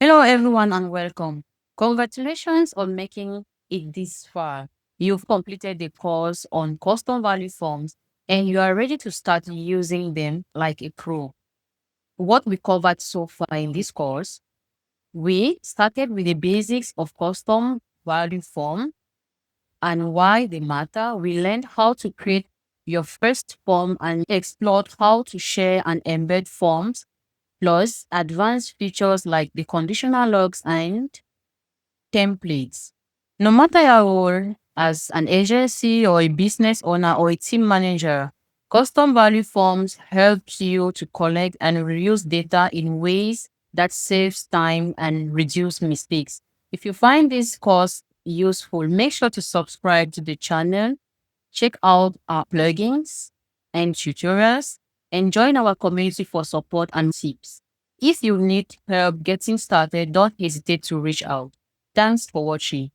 Hello, everyone, and welcome. Congratulations on making it this far. You've completed the course on custom value forms and you are ready to start using them like a pro. What we covered so far in this course, we started with the basics of custom value form and why they matter. We learned how to create your first form and explored how to share and embed forms, plus advanced features like the conditional logs and templates. No matter your role as an agency or a business owner or a team manager, custom value forms helps you to collect and reuse data in ways that saves time and reduce mistakes. If you find this course useful, make sure to subscribe to the channel, check out our plugins and tutorials, and join our community for support and tips. If you need help getting started, don't hesitate to reach out. Thanks for watching.